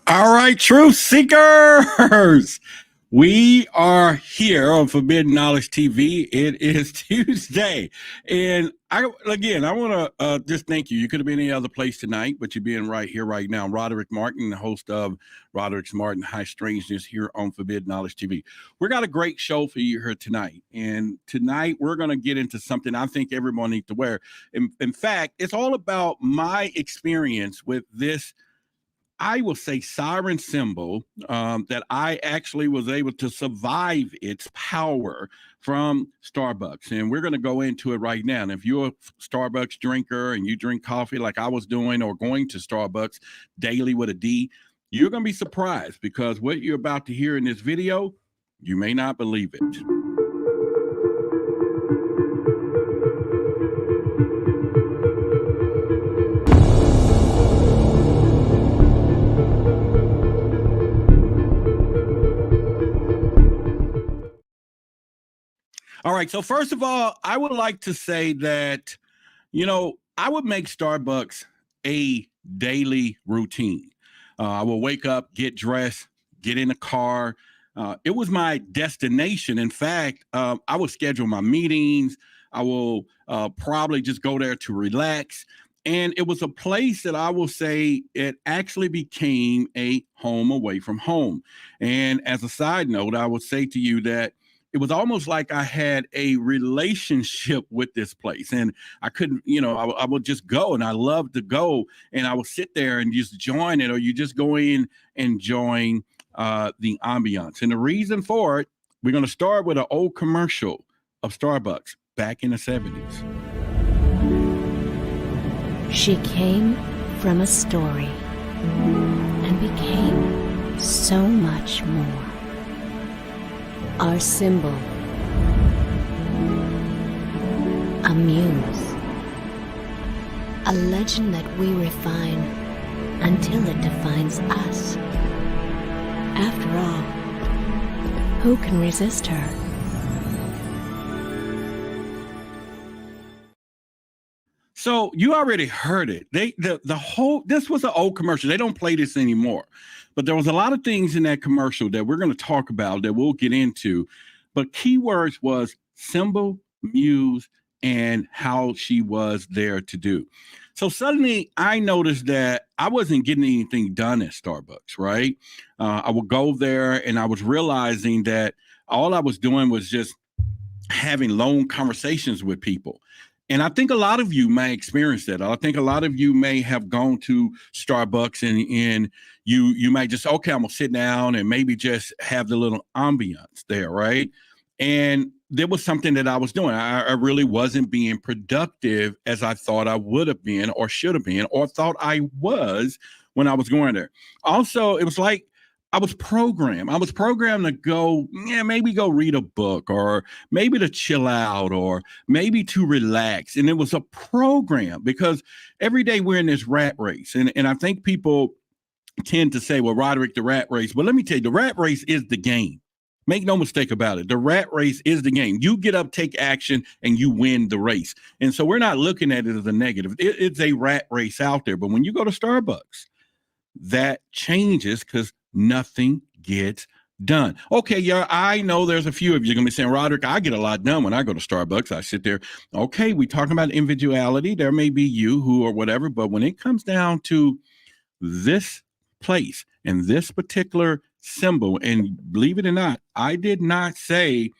All right, truth seekers. We are here on Forbidden Knowledge TV. It is Tuesday. And I want to just thank you. You could have been any other place tonight, but you're being right here, right now. Roderick Martin, the host of Roderick Martin High Strangeness here on Forbidden Knowledge TV. We got a great show for you here tonight. And tonight we're going to get into something I think everyone needs to wear. In fact, it's all about my experience with this, I will say, siren symbol, that I actually was able to survive its power from Starbucks. And we're going to go into it right now. And if you're a Starbucks drinker and you drink coffee like I was doing, or going to Starbucks daily with a D, you're going to be surprised, because what you're about to hear in this video, you may not believe it. All right. So first of all, I would like to say that, I would make Starbucks a daily routine. I will wake up, get dressed, get in the car. It was my destination. In fact, I will schedule my meetings. I will probably just go there to relax. And it was a place that I will say it actually became a home away from home. And as a side note, I would say to you that it was almost like I had a relationship with this place, and I couldn't, I would just go, and I loved to go, and I would sit there and just join it, or you just go in and join the ambiance. And the reason for it, we're going to start with an old commercial of Starbucks back in the 70s. She came from a story and became so much more. Our symbol, a muse, a legend that we refine until it defines us. After all, who can resist her? So you already heard it. This was an old commercial. They don't play this anymore. But there was a lot of things in that commercial that we're going to talk about, that we'll get into. But keywords was symbol, muse, and how she was there to do. So suddenly I noticed that I wasn't getting anything done at Starbucks, right? I would go there, and I was realizing that all I was doing was just having long conversations with people. And I think a lot of you may experience that. I think a lot of you may have gone to Starbucks, and you might just, okay, I'm gonna sit down and maybe just have the little ambiance there, right? And there was something that I was doing. I really wasn't being productive as I thought I would have been, or should have been, or thought I was when I was going there. Also, it was like I was programmed. I was programmed to go, maybe go read a book, or maybe to chill out, or maybe to relax. And it was a program, because every day we're in this rat race. And I think people tend to say, well, Roderick, the rat race. But let me tell you, the rat race is the game. Make no mistake about it. The rat race is the game. You get up, take action, and you win the race. And so we're not looking at it as a negative. It's a rat race out there. But when you go to Starbucks, that changes, because nothing gets done. Okay, yeah, I know there's a few of you going to be saying, Roderick, I get a lot done when I go to Starbucks. I sit there. Okay, we talking about individuality. There may be you who or whatever, but when it comes down to this place and this particular symbol, and believe it or not, I did not say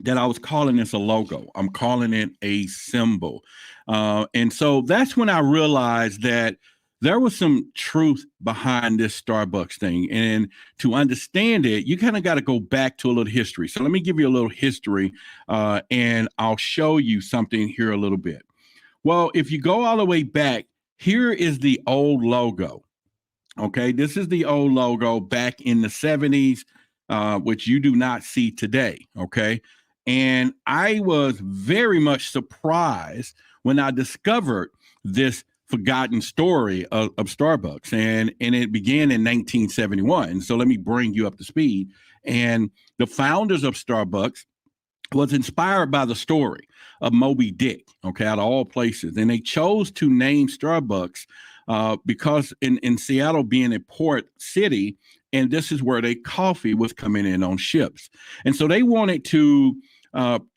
that I was calling this a logo. I'm calling it a symbol. And so that's when I realized that there was some truth behind this Starbucks thing. And to understand it, you kind of got to go back to a little history. So let me give you a little history, and I'll show you something here a little bit. Well, if you go all the way back, here is the old logo. Okay, this is the old logo back in the 70s, which you do not see today. Okay. And I was very much surprised when I discovered this forgotten story of Starbucks. And it began in 1971. So let me bring you up to speed. And the founders of Starbucks was inspired by the story of Moby Dick, okay, out of all places. And they chose to name Starbucks because in Seattle being a port city, and this is where their coffee was coming in on ships. And so they wanted to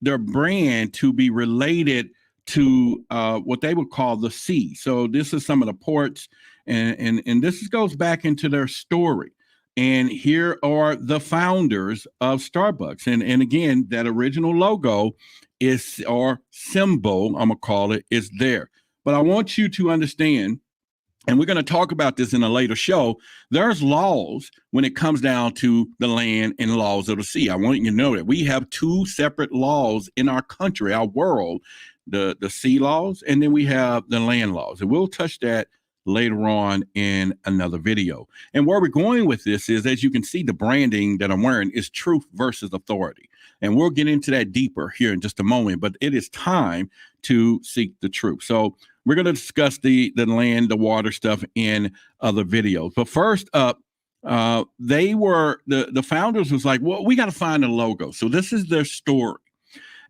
their brand to be related to what they would call the sea. So this is some of the ports, and this goes back into their story. And here are the founders of Starbucks. And again, that original logo is, or symbol, I'm gonna call it, is there. But I want you to understand, and we're going to talk about this in a later show, there's laws when it comes down to the land and laws of the sea. I want you to know that we have two separate laws in our country, our world, the sea laws, and then we have the land laws. And we'll touch that later on in another video. And where we're going with this is, as you can see, the branding that I'm wearing is truth versus authority. And we'll get into that deeper here in just a moment, but it is time to seek the truth. So we're going to discuss the land, the water stuff in other videos. But first up, they were, the founders was like, well, we got to find a logo. So this is their story.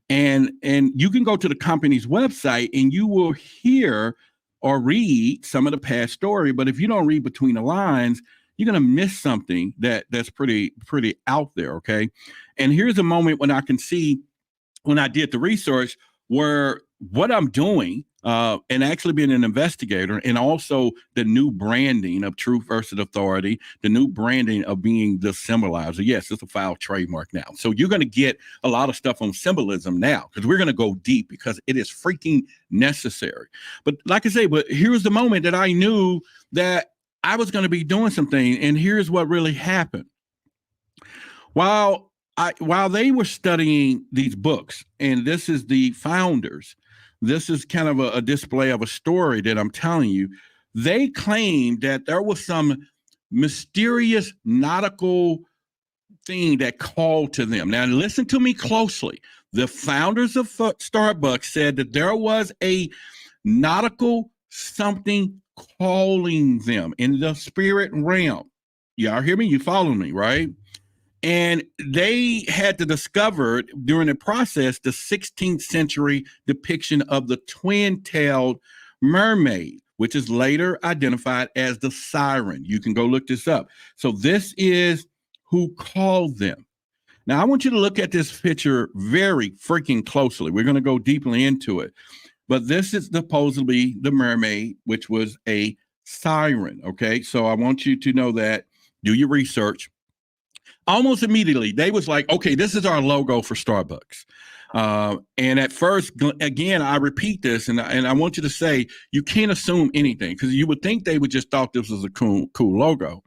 And you can go to the company's website and you will hear or read some of the past story. But if you don't read between the lines, you're going to miss something that's pretty out there. Okay. And here's a moment when I can see, when I did the research, where what I'm doing and actually being an investigator, and also the new branding of truth versus authority, the new branding of being the symbolizer. Yes, it's a filed trademark now. So you're going to get a lot of stuff on symbolism now, because we're going to go deep, because it is freaking necessary. But like I say, but here's the moment that I knew that I was going to be doing something. And here's what really happened. While they were studying these books, and this is the founders, this is kind of a display of a story that I'm telling you, they claimed that there was some mysterious nautical thing that called to them. Now, listen to me closely. The founders of Starbucks said that there was a nautical something calling them in the spirit realm. Y'all hear me? You follow me, right? And they had to discover during the process the 16th century depiction of the twin-tailed mermaid, which is later identified as the siren. You can go look this up. So this is who called them. Now, I want you to look at this picture very freaking closely. We're going to go deeply into it. But this is supposedly the mermaid, which was a siren. Okay, so I want you to know that. Do your research. Almost immediately, they was like, okay, this is our logo for Starbucks. And at first, again, I repeat this, and I want you to say, you can't assume anything, because you would think they would just thought this was a cool logo.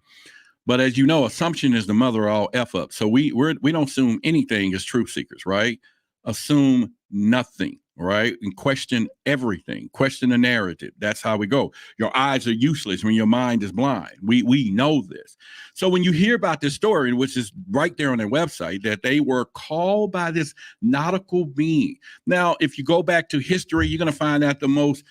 But as you know, assumption is the mother of all F up. So we don't assume anything as truth seekers, right? Assume nothing, right? And question everything, question the narrative. That's how we go. Your eyes are useless when your mind is blind. We know this. So when you hear about this story, which is right there on their website, that they were called by this nautical being. Now, if you go back to history, you're going to find out the most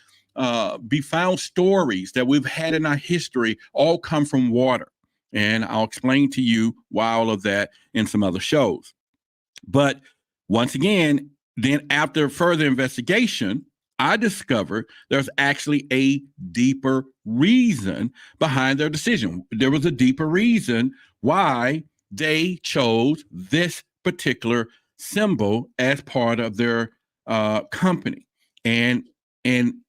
befound stories that we've had in our history all come from water. And I'll explain to you why all of that in some other shows. But once again, then after further investigation, I discovered there's actually a deeper reason behind their decision. There was a deeper reason why they chose this particular symbol as part of their company. And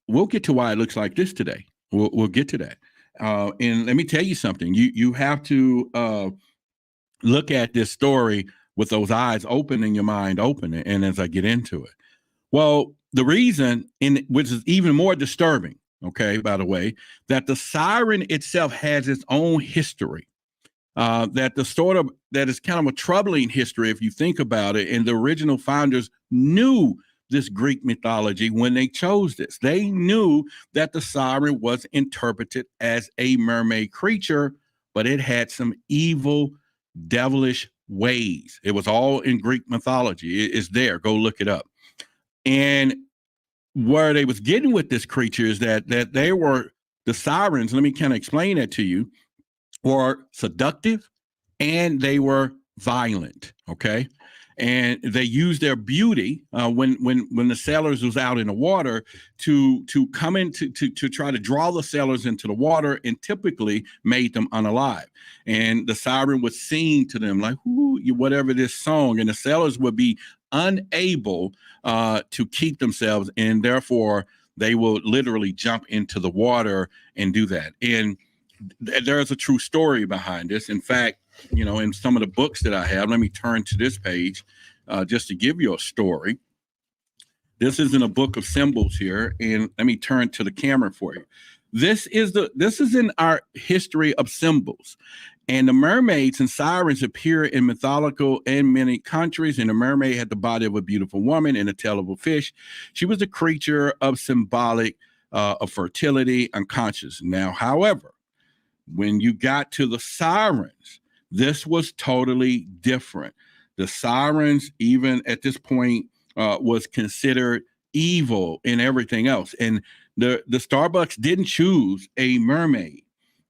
we'll get to why it looks like this today. We'll get to that. And let me tell you something. You have to look at this story with those eyes open and your mind open. And as I get into it, well, the reason, which is even more disturbing, okay, by the way, that the siren itself has its own history, that is kind of a troubling history if you think about it. And the original founders knew this Greek mythology when they chose this. They knew that the siren was interpreted as a mermaid creature, but it had some evil, devilish ways. It was all in Greek mythology. It's there. Go look it up. And where they was getting with this creature is that they were, the sirens, let me kind of explain that to you, were seductive and they were violent. Okay. and they used their beauty when the sailors was out in the water to come in to try to draw the sailors into the water, and typically made them unalive. And the siren would sing to them like, "Ooh, whatever this song," and the sailors would be unable to keep themselves, and therefore they will literally jump into the water and do that. And there's a true story behind this. In fact, in some of the books that I have, let me turn to this page just to give you a story. This is in a book of symbols here, and let me turn to the camera for you. This is in our history of symbols. And the mermaids and sirens appear in mythological and many countries. And the mermaid had the body of a beautiful woman and the tail of a fish. She was a creature of symbolic of fertility and conscience. Now, however, when you got to the sirens, this was totally different. The sirens, even at this point, was considered evil and everything else. And the Starbucks didn't choose a mermaid.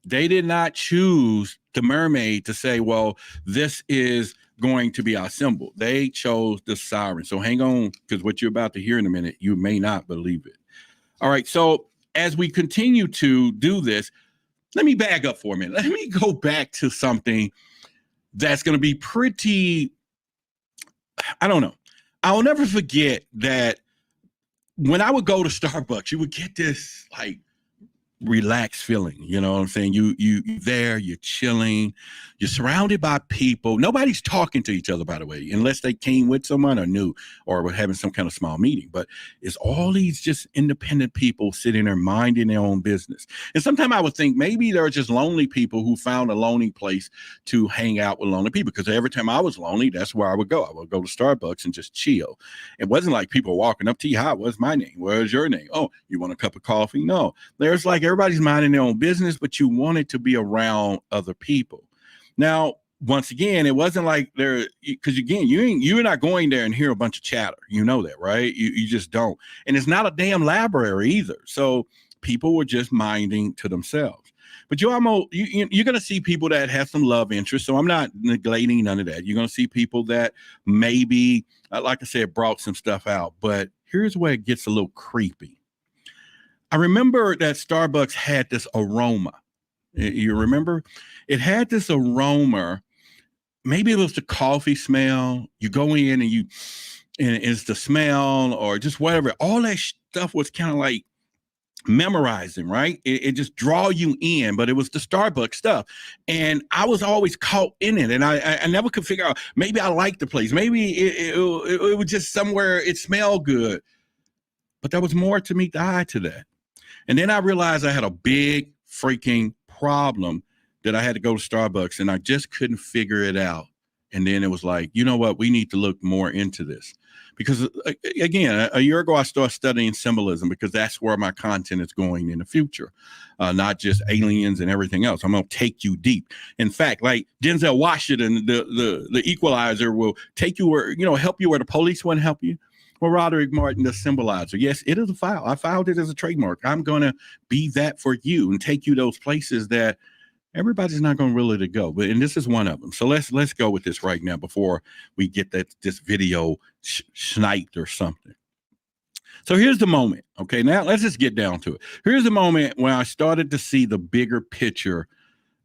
They did not choose the mermaid to say, well, this is going to be our symbol. They chose the siren. So hang on, because what you're about to hear in a minute, you may not believe it. All right. So as we continue to do this, let me back up for a minute. Let me go back to something that's going to be pretty, I don't know. I'll never forget that when I would go to Starbucks, you would get this like relaxed feeling. You know what I'm saying? You there, you're chilling, you're surrounded by people. Nobody's talking to each other, by the way, unless they came with someone or knew or were having some kind of small meeting. But it's all these just independent people sitting there minding their own business. And sometimes I would think maybe there are just lonely people who found a lonely place to hang out with lonely people, because every time I was lonely, that's where I would go. I would go to Starbucks and just chill. It wasn't like people walking up to you. Hi, what's my name? Where's your name? Oh, you want a cup of coffee? No, there's like everybody's minding their own business, but you wanted to be around other people. Now, once again, it wasn't like there, because again, you're not going there and hear a bunch of chatter. You know that, right? You just don't. And it's not a damn library either. So people were just minding to themselves. But you're going to see people that have some love interest. So I'm not neglecting none of that. You're going to see people that maybe, like I said, brought some stuff out. But here's where it gets a little creepy. I remember that Starbucks had this aroma. You remember? It had this aroma. Maybe it was the coffee smell. You go in and it's the smell or just whatever. All that stuff was kind of like memorizing, right? It just draw you in, but it was the Starbucks stuff. And I was always caught in it. And I never could figure out, maybe I liked the place. Maybe it was just somewhere it smelled good. But there was more to meet the eye to that. And then I realized I had a big freaking problem that I had to go to Starbucks and I just couldn't figure it out. And then it was like, you know what? We need to look more into this. Because again, a year ago, I started studying symbolism because that's where my content is going in the future, not just aliens and everything else. I'm going to take you deep. In fact, like Denzel Washington, the equalizer will take you where, help you where the police wouldn't help you. Well, Roderick Martin, the symbolizer. Yes, it is a file. I filed it as a trademark. I'm going to be that for you and take you those places that everybody's not going really to go. And this is one of them. So let's go with this right now before we get this video sniped or something. So here's the moment. Okay, now let's just get down to it. Here's the moment when I started to see the bigger picture.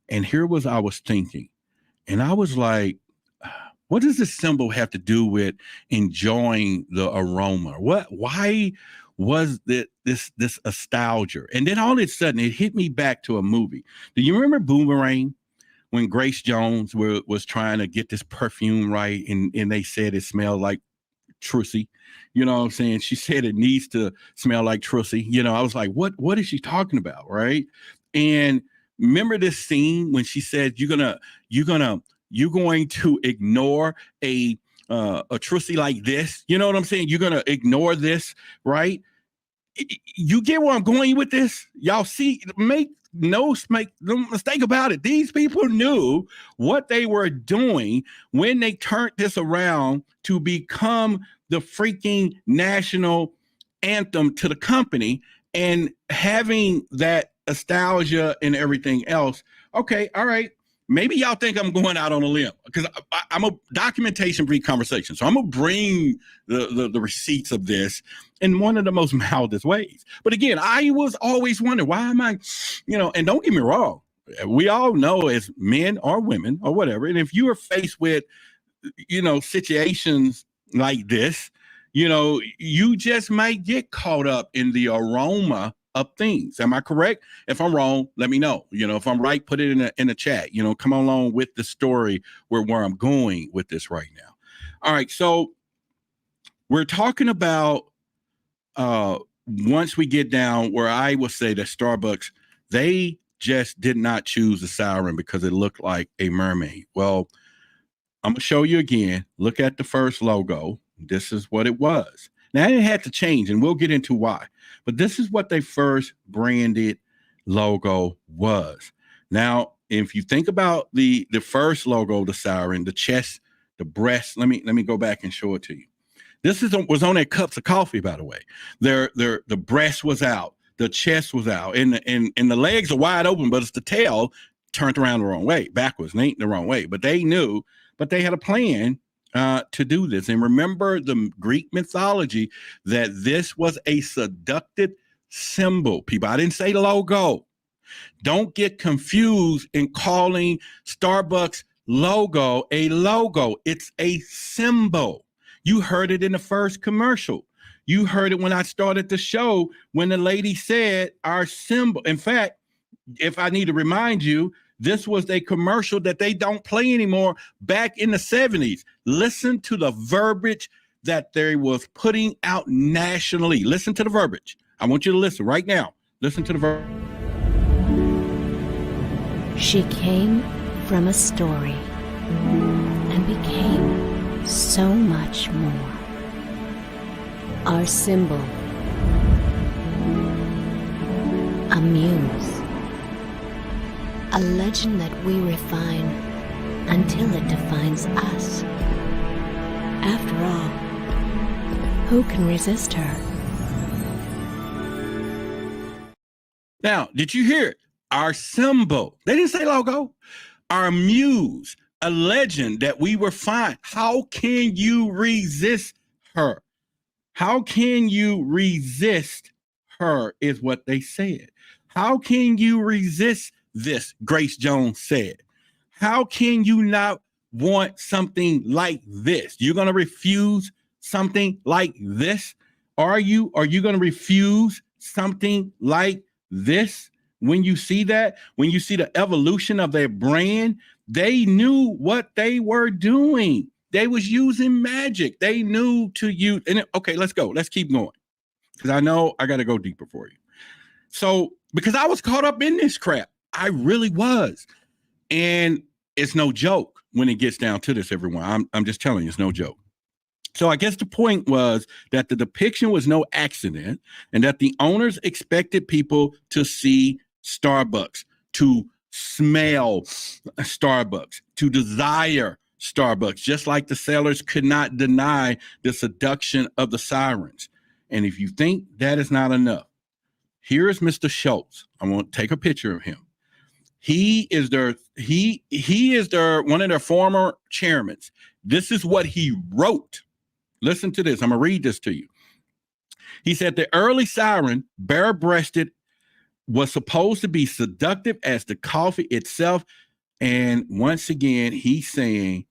And here was I was thinking. And I was like, what does this symbol have to do with enjoying the aroma? Why was this nostalgia? And then all of a sudden it hit me back to a movie. Do you remember Boomerang when Grace Jones was trying to get this perfume right and they said it smelled like Trussy? You know what I'm saying? She said it needs to smell like Trussy. I was like, what is she talking about? Right. And remember this scene when she said, you're going to ignore a Trussy like this. You know what I'm saying? You're going to ignore this, right? You get where I'm going with this? Y'all see, make no mistake about it. These people knew what they were doing when they turned this around to become the freaking national anthem to the company and having that nostalgia and everything else. Okay, all right. maybe y'all think I'm going out on a limb because I'm a documentation pre-conversation. So I'm going to bring the receipts of this in one of the most mildest ways. But again, I was always wondering, why am I, and don't get me wrong. We all know as men or women or whatever. And if you are faced with, situations like this, you just might get caught up in the aroma of things. Am I correct? If I'm wrong, let me know. If I'm right, put it in the chat. Come along with the story where I'm going with this right now. All right, so we're talking about once we get down where I will say that Starbucks, they just did not choose the siren because it looked like a mermaid. Well, I'm gonna show you again. Look at the first logo. This is what it was. Now it had to change, and we'll get into why. But this is what they first branded logo was. Now, if you think about the first logo, the siren, the chest, the breast. Let me go back and show it to you. This was on their cups of coffee, by the way. The breast was out, the chest was out, and the legs are wide open, but it's the tail turned around the wrong way, backwards, and ain't the wrong way. But they knew, but they had a plan to do this. And remember the Greek mythology that this was a seductive symbol. People, I didn't say logo. Don't get confused in calling Starbucks logo a logo. It's a symbol. You heard it in the first commercial. You heard it when I started the show, when the lady said our symbol. In fact, if I need to remind you, this was a commercial that they don't play anymore back in the 70s. Listen to the verbiage that they was putting out nationally. Listen to the verbiage. I want you to listen right now. Listen to the verbiage. She came from a story and became so much more. Our symbol, a muse. A legend that we refine until it defines us. After all, who can resist her? Now, did you hear it? Our symbol. They didn't say logo. Our muse, a legend that we refine. How can you resist her? How can you resist her is what they said. How can you resist this? Grace Jones said. How can you not want something like this? You're going to refuse something like this? Are you going to refuse something like this? When you see that, when you see the evolution of their brand, they knew what they were doing. They was using magic. They knew to use. And okay, let's go. Let's keep going. Because I know I got to go deeper for you. So, because I was caught up in this crap. I really was. And it's no joke when it gets down to this, everyone. I'm just telling you, it's no joke. So I guess the point was that the depiction was no accident and that the owners expected people to see Starbucks, to smell Starbucks, to desire Starbucks, just like the sailors could not deny the seduction of the sirens. And if you think that is not enough, here is Mr. Schultz. I want to take a picture of him. He is their one of their former chairmen. This is what he wrote. Listen to this. I'm gonna read this to you. He said the early siren, bare-breasted, was supposed to be seductive as the coffee itself. And once again, he's saying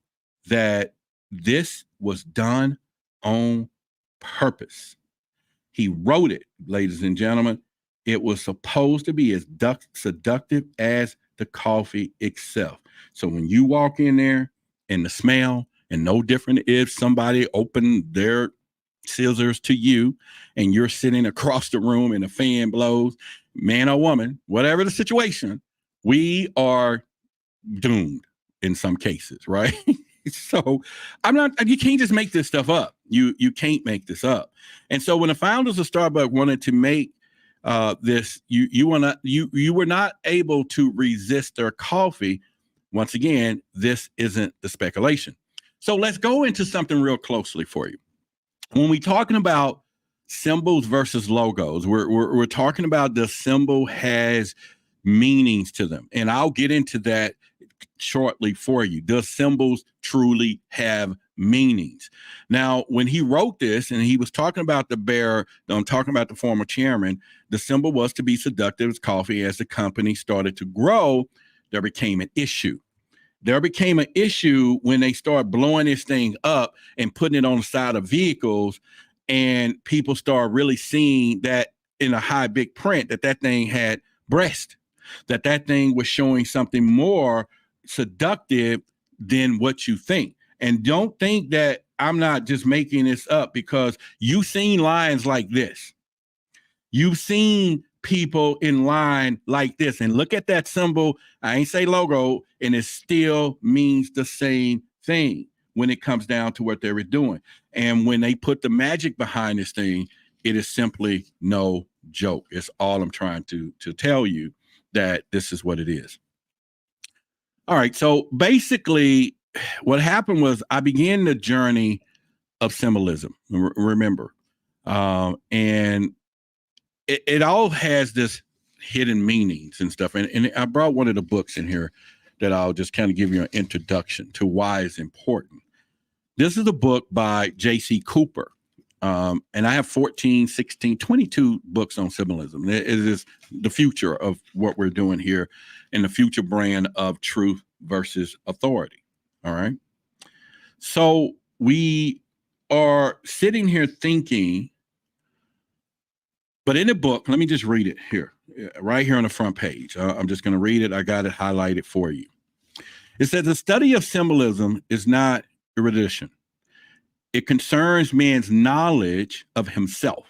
that this was done on purpose. He wrote it, ladies and gentlemen. It was supposed to be as seductive as the coffee itself. So when you walk in there and the smell, and no different if somebody opened their scissors to you and you're sitting across the room and a fan blows, man or woman, whatever the situation, we are doomed in some cases, right? So you can't just make this stuff up. You can't make this up. And so when the founders of Starbucks wanted to make this, you were not able to resist their coffee. Once again, this isn't the speculation. So let's go into something real closely for you. When we're talking about symbols versus logos, we're talking about the symbol has meanings to them. And I'll get into that shortly for you. Does symbols truly have meanings? Now, when he wrote this and he was talking about the bear, I'm talking about the former chairman, the symbol was to be seductive as coffee. As the company started to grow, there became an issue. There became an issue when they started blowing this thing up and putting it on the side of vehicles, and people started really seeing that in a high big print that thing had breast, that thing was showing something more seductive than what you think. And don't think that I'm not just making this up, because you've seen lines like this. You've seen people in line like this, and look at that symbol. I ain't say logo, and it still means the same thing when it comes down to what they were doing. And when they put the magic behind this thing, it is simply no joke. It's all I'm trying to tell you, that this is what it is. All right. So basically what happened was I began the journey of symbolism. Remember, and it all has this hidden meanings and stuff. And I brought one of the books in here that I'll just kind of give you an introduction to why it's important. This is a book by J.C. Cooper. And I have 14, 16, 22 books on symbolism. It is the future of what we're doing here, and the future brand of truth versus authority. All right. So we are sitting here thinking, but in the book, let me just read it here, right here on the front page. I'm just going to read it. I got it highlighted for you. It says, the study of symbolism is not erudition. It concerns man's knowledge of himself.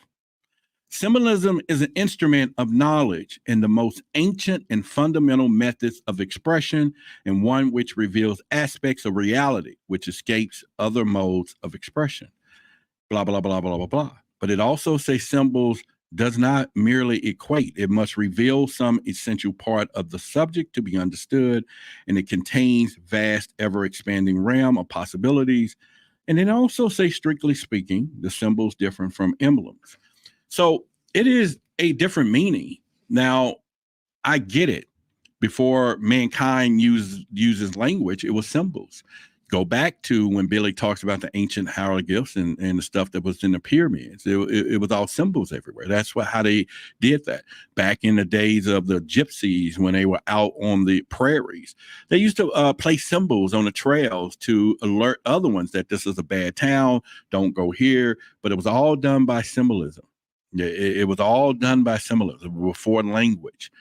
Symbolism is an instrument of knowledge and the most ancient and fundamental methods of expression, and one which reveals aspects of reality which escapes other modes of expression. Blah, blah, blah, blah, blah, blah. But it also says symbols does not merely equate. It must reveal some essential part of the subject to be understood, and it contains vast, ever-expanding realm of possibilities. And it also says, strictly speaking, the symbols different from emblems. So it is a different meaning. Now, I get it. Before mankind uses language, it was symbols. Go back to when Billy talks about the ancient hieroglyphs and the stuff that was in the pyramids. It was all symbols everywhere. That's how they did that. Back in the days of the gypsies, when they were out on the prairies, they used to place symbols on the trails to alert other ones that this is a bad town, don't go here. But it was all done by symbolism. It was all done by symbolism before language.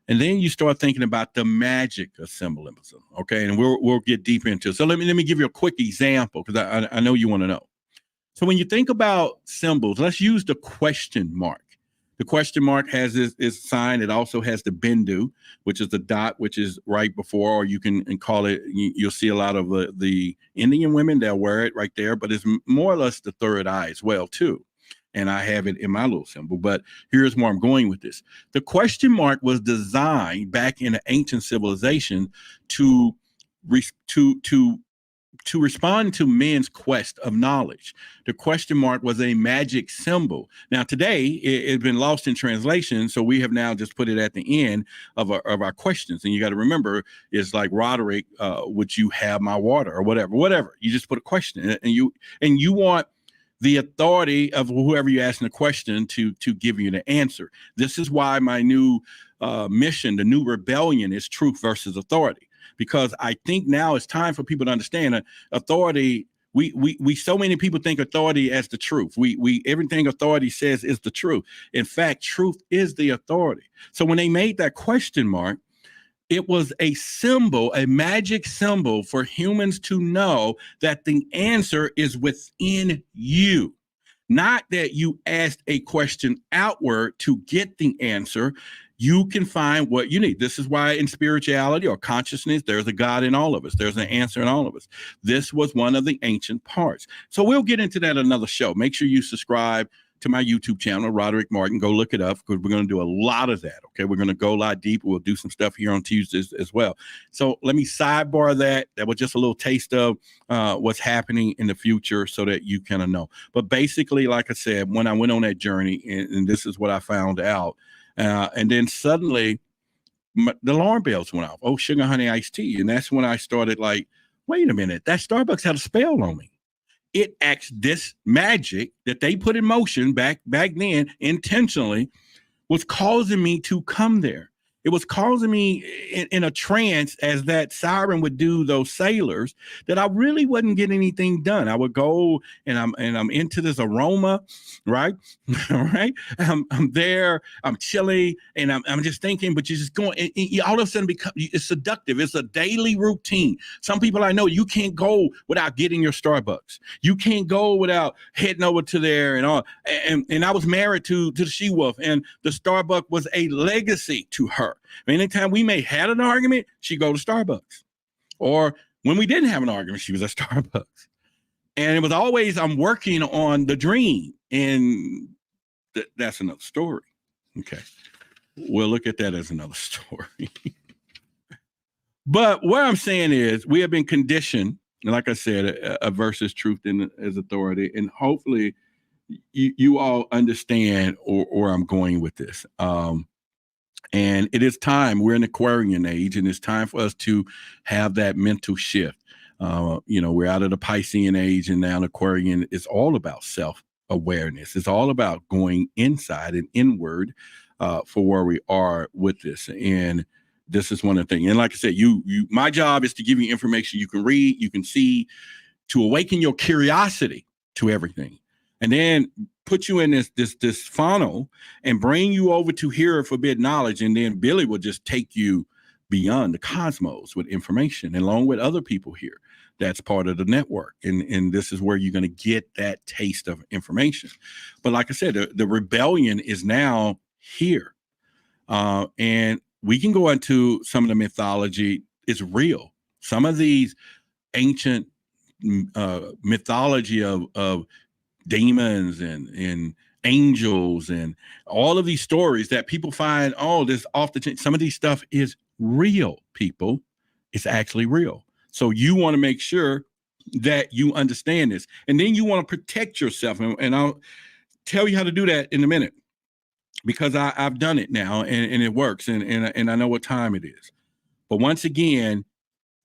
And then you start thinking about the magic of symbolism, okay? And we'll get deep into it. So let me give you a quick example, because I know you want to know. So when you think about symbols, let's use the question mark. The question mark has this sign. It also has the bindu, which is the dot, which is right before, or you can call it, you'll see a lot of the Indian women, they'll wear it right there, but it's more or less the third eye as well, too. And I have it in my little symbol, but here's where I'm going with this. The question mark was designed back in the ancient civilization to respond to men's quest of knowledge. The question mark was a magic symbol. Now today it's been lost in translation, so we have now just put it at the end of our questions. And you got to remember, it's like Roderick, would you have my water, or whatever. You just put a question, and you want the authority of whoever you're asking the question to give you the answer. This is why my new mission, the new rebellion, is truth versus authority. Because I think now it's time for people to understand that authority, we so many people think authority as the truth. We everything authority says is the truth. In fact, truth is the authority. So when they made that question mark, it was a symbol, a magic symbol for humans to know that the answer is within you. Not that you asked a question outward to get the answer. You can find what you need. This is why in spirituality or consciousness, there's a God in all of us. There's an answer in all of us. This was one of the ancient parts. So we'll get into that another show. Make sure you subscribe to my YouTube channel, Roderick Martin. Go look it up, because we're going to do a lot of that. Okay. We're going to go a lot deeper. We'll do some stuff here on Tuesdays as well. So let me sidebar that. That was just a little taste of what's happening in the future, so that you kind of know. But basically, like I said, when I went on that journey, and this is what I found out, and then suddenly the alarm bells went off. Oh, sugar honey iced tea. And that's when I started like, wait a minute, that Starbucks had a spell on me. It acts, this magic that they put in motion back then intentionally was causing me to come there. It was causing me in a trance, as that siren would do those sailors, that I really wasn't getting anything done. I would go and I'm into this aroma, right? All right. I'm there, I'm chilling, and I'm just thinking, but you're just going, and all of a sudden it's seductive. It's a daily routine. Some people I know, you can't go without getting your Starbucks. You can't go without heading over to there and all. And I was married to the she-wolf, and the Starbucks was a legacy to her. Anytime we may had an argument, she'd go to Starbucks. Or when we didn't have an argument, she was at Starbucks. And it was always, I'm working on the dream. And that's another story. Okay. We'll look at that as another story. But what I'm saying is, we have been conditioned, and like I said, a versus truth as authority. And hopefully you all understand or I'm going with this. And it is time. We're in the Aquarian age, and it's time for us to have that mental shift. We're out of the Piscean age, and now the Aquarian is all about self-awareness. It's all about going inside and inward for where we are with this. And this is one of the things. And like I said, my job is to give you information you can read, you can see, to awaken your curiosity to everything. And then put you in this funnel and bring you over to hear forbidden knowledge. And then Billy will just take you beyond the cosmos with information, and along with other people here. That's part of the network. And this is where you're going to get that taste of information. But like I said, the rebellion is now here. And we can go into some of the mythology. It's real. Some of these ancient mythology of demons and angels and all of these stories that people find, this off the chain. Some of these stuff is real, people. It's actually real. So you want to make sure that you understand this, and then you want to protect yourself. And I'll tell you how to do that in a minute, because I've done it now and it works, and I know what time it is. But once again,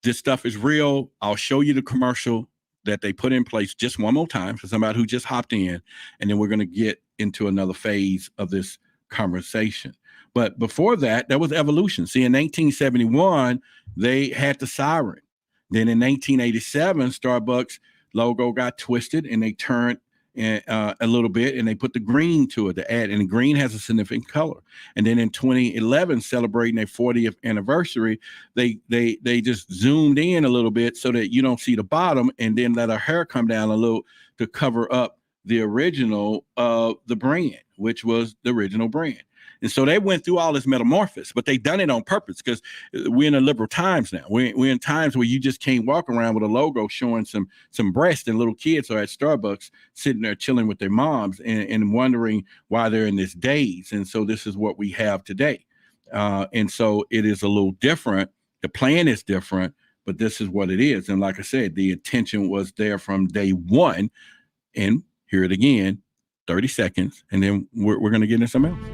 this stuff is real. I'll show you the commercial that they put in place just one more time for somebody who just hopped in, and then we're going to get into another phase of this conversation. But before that, there was evolution. See, in 1971, they had the siren. Then in 1987, Starbucks logo got twisted, and they turned a little bit, and they put the green to it to add, and the green has a significant color. And then in 2011, celebrating their 40th anniversary, they just zoomed in a little bit so that you don't see the bottom, and then let her hair come down a little to cover up the original of the brand, which was the original brand. And so they went through all this metamorphosis, but they done it on purpose, because we're in the liberal times now. We're in times where you just can't walk around with a logo showing some breast, and little kids are at Starbucks sitting there chilling with their moms and wondering why they're in this daze. And so this is what we have today. And so it is a little different. The plan is different, but this is what it is. And like I said, the intention was there from day one. And hear it again, 30 seconds, and then we're going to get into something else.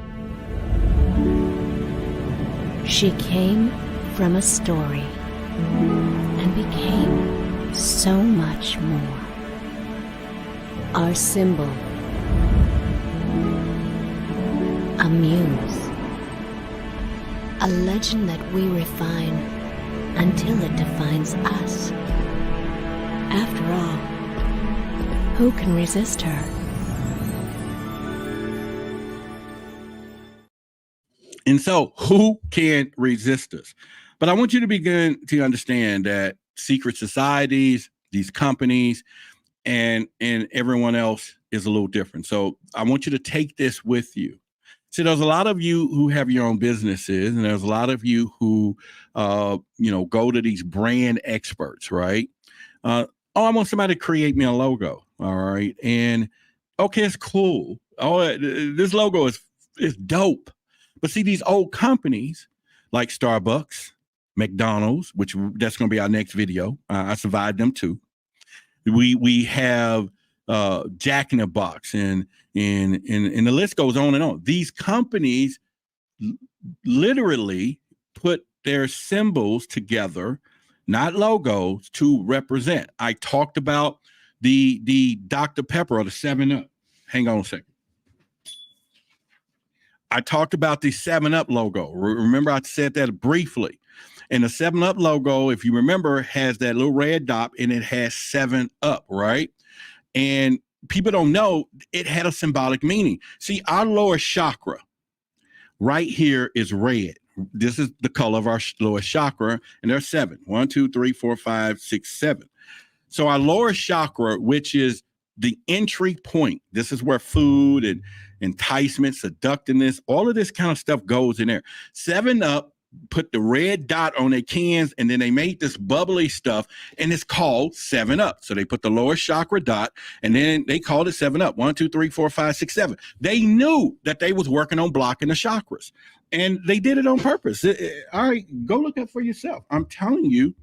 She came from a story and became so much more. Our symbol, a muse, a legend that we refine until it defines us. After all, who can resist her? And so who can resist us? But I want you to begin to understand that secret societies, these companies, and everyone else is a little different. So I want you to take this with you. See, there's a lot of you who have your own businesses, and there's a lot of you who, go to these brand experts, right? I want somebody to create me a logo. All right. And okay, it's cool. This logo is dope. But see, these old companies like Starbucks, McDonald's, that's going to be our next video. I survived them too. We have Jack in the Box, and the list goes on and on. These companies literally put their symbols together, not logos, to represent. I talked about the Dr. Pepper or the 7-Up. Hang on a second. I talked about the 7-Up logo. Remember, I said that briefly. And the 7-Up logo, if you remember, has that little red dot and it has 7-Up, right? And people don't know it had a symbolic meaning. See, our lower chakra right here is red. This is the color of our lower chakra, and there's 7. 1, 2, 3, 4, 5, 6, 7. So our lower chakra, which is the entry point, this is where food and enticement, seductiveness, all of this kind of stuff goes in there. 7-Up put the red dot on their cans, and then they made this bubbly stuff, and it's called 7-Up. So they put the lower chakra dot, and then they called it 7-Up. 1, 2, 3, 4, 5, 6, 7. They knew that they was working on blocking the chakras, and they did it on purpose. All right, go look up for yourself. I'm telling you,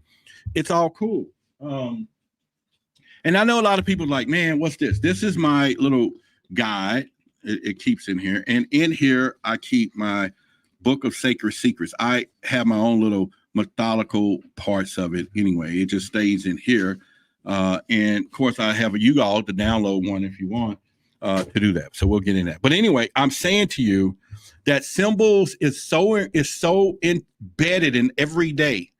it's all cool. And I know a lot of people are like, man, what's this? This is my little guide. It keeps in here, and in here I keep my Book of Sacred Secrets. I have my own little mythological parts of it anyway. It just stays in here. And of course, I have you all to download one if you want to do that. So we'll get in that. But anyway, I'm saying to you that symbols is so embedded in every day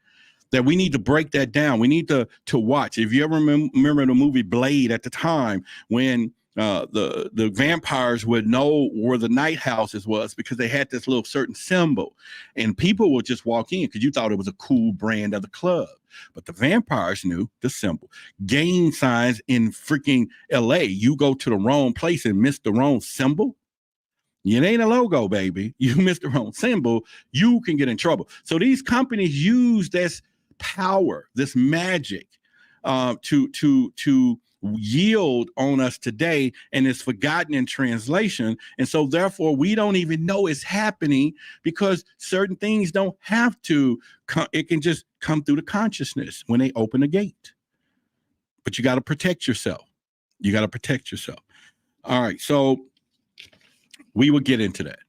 that we need to break that down. We need to watch. If you ever remember the movie Blade at the time when the vampires would know where the night houses was because they had this little certain symbol, and people would just walk in because you thought it was a cool brand of the club. But the vampires knew the symbol. Gang signs in freaking LA, you go to the wrong place and miss the wrong symbol. It ain't a logo, baby. You missed the wrong symbol, you can get in trouble. So these companies use this power, this magic, to yield on us today, and it's forgotten in translation. And so therefore we don't even know it's happening because certain things don't have to come. It can just come through the consciousness when they open the gate. But you got to protect yourself. You got to protect yourself. All right. So we will get into that.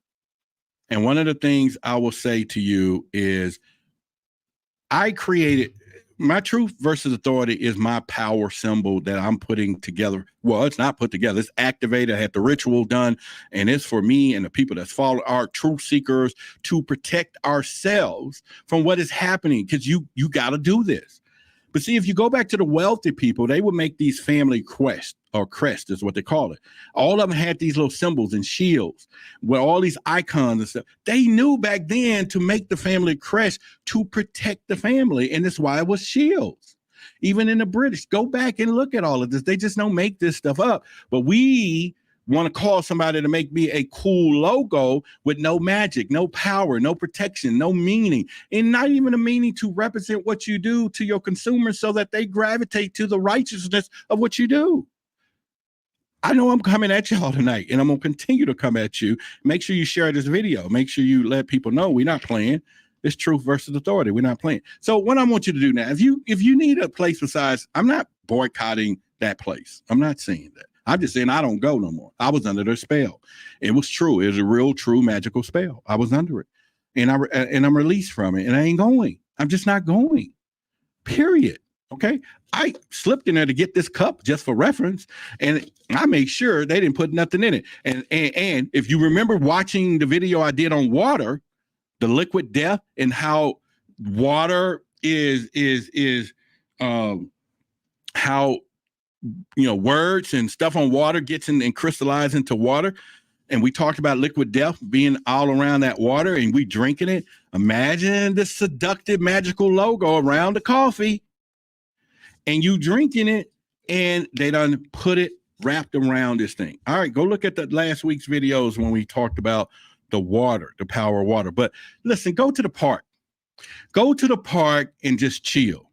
And one of the things I will say to you is I created my truth versus authority is my power symbol that I'm putting together. Well, it's not put together. It's activated. I had the ritual done, and it's for me and the people that follow our truth seekers to protect ourselves from what is happening, because you got to do this. But see, if you go back to the wealthy people, they would make these family crests, or crest is what they call it. All of them had these little symbols and shields with all these icons and stuff. They knew back then to make the family crest to protect the family, and that's why it was shields. Even in the British, go back and look at all of this. They just don't make this stuff up. But we want to call somebody to make me a cool logo with no magic, no power, no protection, no meaning, and not even a meaning to represent what you do to your consumers so that they gravitate to the righteousness of what you do. I know I'm coming at y'all tonight, and I'm going to continue to come at you. Make sure you share this video. Make sure you let people know we're not playing. It's truth versus authority. We're not playing. So what I want you to do now, if you need a place besides, I'm not boycotting that place. I'm not saying that. I'm just saying I don't go no more. I was under their spell. It was true. It was a real, true magical spell. I was under it, and I'm released from it, and I ain't going. I'm just not going. Period. Okay. I slipped in there to get this cup just for reference, and I made sure they didn't put nothing in it. And if you remember watching the video I did on water, the liquid death, and how water is how words and stuff on water gets in and crystallizes into water. And we talked about liquid death being all around that water, and we drinking it. Imagine the seductive magical logo around the coffee, and you drinking it, and they done put it wrapped around this thing. All right, go look at the last week's videos when we talked about the water, the power of water. But listen, go to the park. Go to the park and just chill.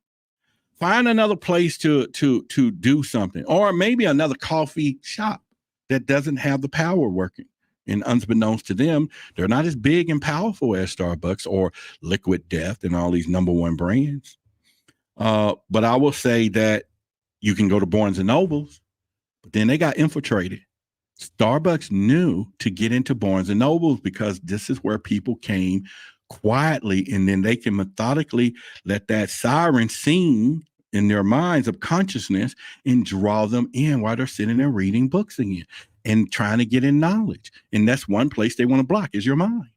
Find another place to do something, or maybe another coffee shop that doesn't have the power working. And unbeknownst to them, they're not as big and powerful as Starbucks or Liquid Death and all these #1 brands. But I will say that you can go to Barnes and Nobles, but then they got infiltrated. Starbucks knew to get into Barnes and Nobles because this is where people came quietly, and then they can methodically let that siren sing in their minds of consciousness and draw them in while they're sitting there reading books again and trying to get in knowledge. And that's one place they want to block is your mind.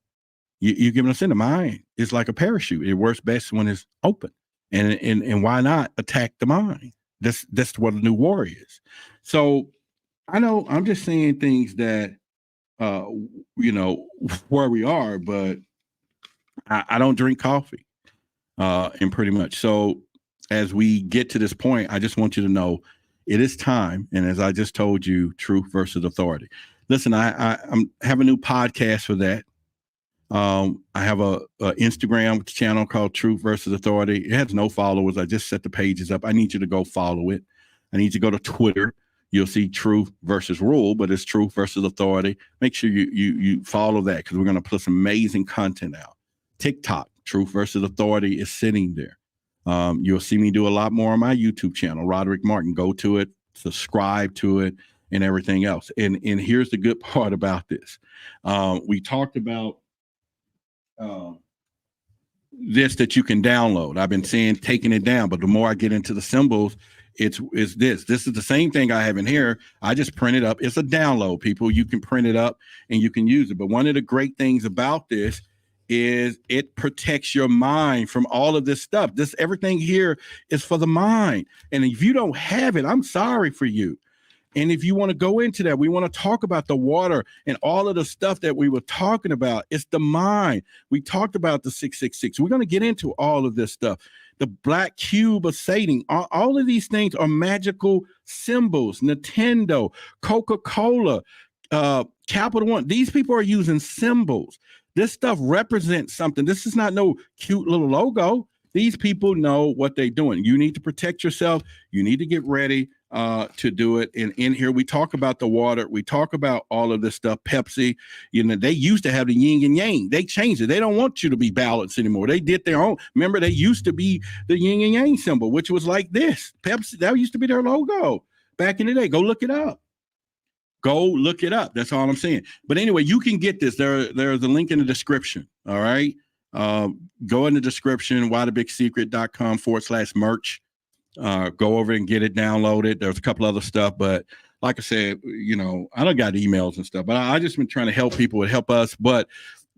You're giving us in the mind. It's like a parachute. It works best when it's open. And why not attack the mind? That's what a new war is. So I know I'm just saying things that where we are, but I don't drink coffee. And pretty much. So as we get to this point, I just want you to know it is time. And as I just told you, truth versus authority. Listen, I'm have a new podcast for that. I have a Instagram channel called Truth versus Authority. It has no followers. I just set the pages up. I need you to go follow it. I need you to go to Twitter. You'll see Truth versus Rule, but it's Truth versus Authority. Make sure you follow that because we're going to put some amazing content out. TikTok, Truth versus Authority is sitting there. You'll see me do a lot more on my YouTube channel, Roderick Martin. Go to it, subscribe to it, and everything else. And here's the good part about this. We talked about this that you can download. I've been saying taking it down, but the more I get into the symbols, it's this. This is the same thing I have in here. I just print it up. It's a download, people. You can print it up and you can use it. But one of the great things about this is it protects your mind from all of this stuff. Everything here is for the mind. And if you don't have it, I'm sorry for you. And if you want to go into that, we want to talk about the water and all of the stuff that we were talking about. It's the mind. We talked about the 666. We're going to get into all of this stuff. The black cube of Satan. All of these things are magical symbols. Nintendo, Coca-Cola, Capital One. These people are using symbols. This stuff represents something. This is not no cute little logo. These people know what they're doing. You need to protect yourself. You need to get ready to do it. And in here, we talk about the water. We talk about all of this stuff. Pepsi, they used to have the yin and yang. They changed it. They don't want you to be balanced anymore. They did their own. Remember, they used to be the yin and yang symbol, which was like this. Pepsi, that used to be their logo back in the day. Go look it up. Go look it up. That's all I'm saying. But anyway, you can get this. There's a link in the description. All right. Go in the description, whythebigsecret.com/merch. Go over and get it, download it. There's a couple other stuff, but like I said, I don't got emails and stuff, but I just been trying to help people and help us. But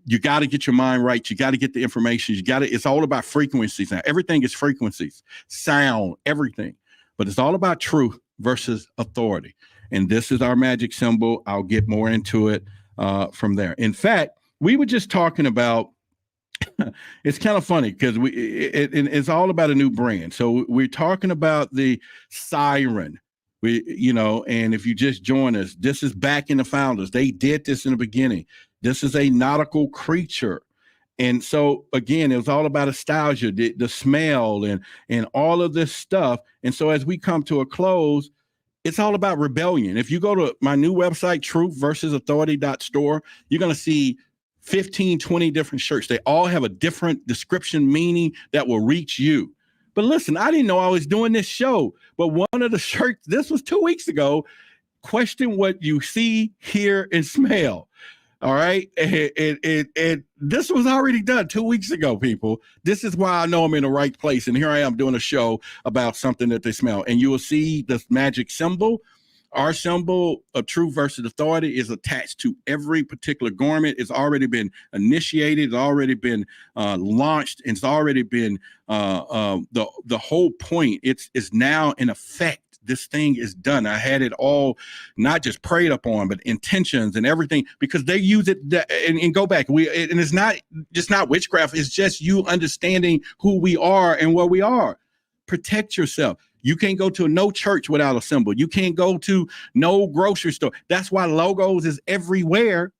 you got to get your mind right. You got to get the information. It's all about frequencies now. Everything is frequencies, sound, everything. But it's all about truth versus authority. And this is our magic symbol. I'll get more into it from there. In fact, we were just talking about, it's kind of funny because it's all about a new brand. So we're talking about the Siren. And if you just join us, this is back in the founders. They did this in the beginning. This is a nautical creature. And so again, it was all about nostalgia, the smell and all of this stuff. And so as we come to a close, it's all about rebellion. If you go to my new website, truthversusauthority.store, you're going to see 15, 20 different shirts. They all have a different description, meaning that will reach you. But listen, I didn't know I was doing this show, but one of the shirts, this was 2 weeks ago, question what you see, hear, and smell. All right. And this was already done 2 weeks ago, people. This is why I know I'm in the right place. And here I am doing a show about something that they smell. And you will see this magic symbol. Our symbol of truth versus authority is attached to every particular garment. It's already been initiated. It's already been launched. It's already been the whole point. It's now in effect. This thing is done. I had it all not just prayed upon, but intentions and everything, because they use it and go back. And it's not just not witchcraft. It's just you understanding who we are and where we are. Protect yourself. You can't go to no church without a symbol. You can't go to no grocery store. That's why logos is everywhere.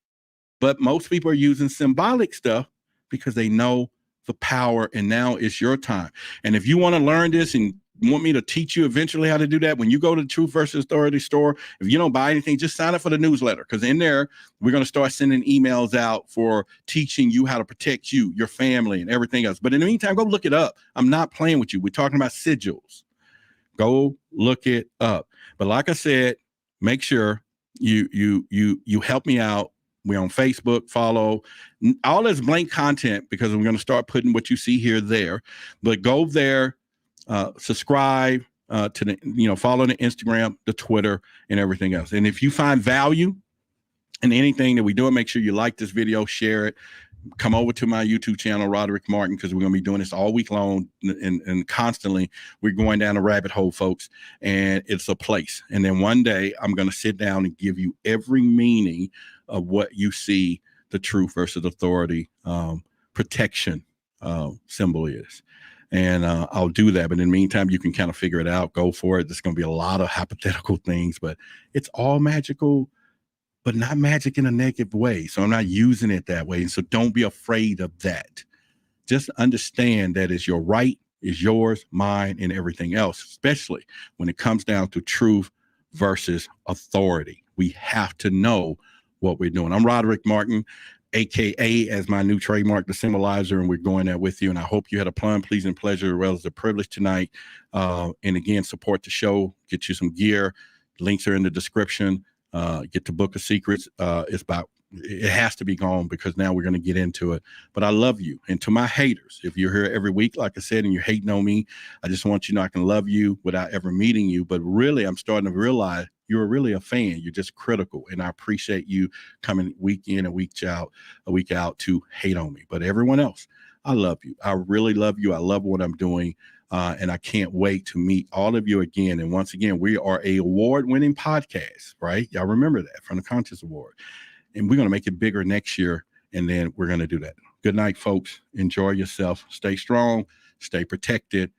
But most people are using symbolic stuff because they know the power. And now it's your time. And if you want to learn this and want me to teach you eventually how to do that, when you go to the Truth versus Authority store, if you don't buy anything, just sign up for the newsletter, because in there we're going to start sending emails out for teaching you how to protect you, your family, and everything else. But in the meantime, go look it up. I'm not playing with you. We're talking about sigils. Go look it up. But like I said, make sure you help me out We're on Facebook, follow. All this blank content because we're going to start putting what you see here there. But go there, subscribe to the, follow the Instagram, the Twitter, and everything else. And if you find value in anything that we do, make sure you like this video, share it. Come over to my YouTube channel, Roderick Martin, because we're going to be doing this all week long and constantly. We're going down a rabbit hole, folks, and it's a place. And then one day I'm going to sit down and give you every meaning of what you see the truth versus authority protection symbol is. And I'll do that. But in the meantime, you can kind of figure it out. Go for it. There's going to be a lot of hypothetical things, but it's all magical, but not magic in a negative way. So I'm not using it that way. And so don't be afraid of that. Just understand that it's your right, is yours, mine, and everything else, especially when it comes down to truth versus authority. We have to know what we're doing. I'm Roderick Martin, AKA as my new trademark, the Symbolizer, and we're going there with you. And I hope you had a plum, pleasing pleasure, as well as a privilege tonight. And again, support the show, get you some gear. Links are in the description. Get the Book of Secrets. It has to be gone because now we're going to get into it. But I love you. And to my haters, if you're here every week, like I said, and you're hating on me, I just want you to know I can love you without ever meeting you. But really, I'm starting to realize you're really a fan. You're just critical. And I appreciate you coming week in and week out to hate on me. But everyone else, I love you. I really love you. I love what I'm doing. And I can't wait to meet all of you again. And once again, we are a award-winning podcast, right? Y'all remember that from the Conscious Award. And we're going to make it bigger next year. And then we're going to do that. Good night, folks. Enjoy yourself. Stay strong. Stay protected.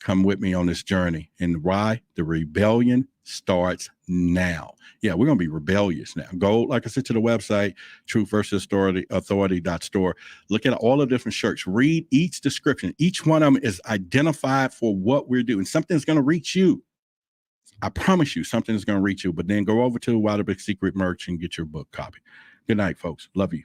Come with me on this journey. And why? The rebellion starts now. Yeah, we're going to be rebellious now. Go, like I said, to the website, truth versus authority.store. Look at all the different shirts. Read each description. Each one of them is identified for what we're doing. Something's going to reach you. I promise you something is going to reach you. But then go over to Roderick Secret merch and get your book copy. Good night, folks. Love you.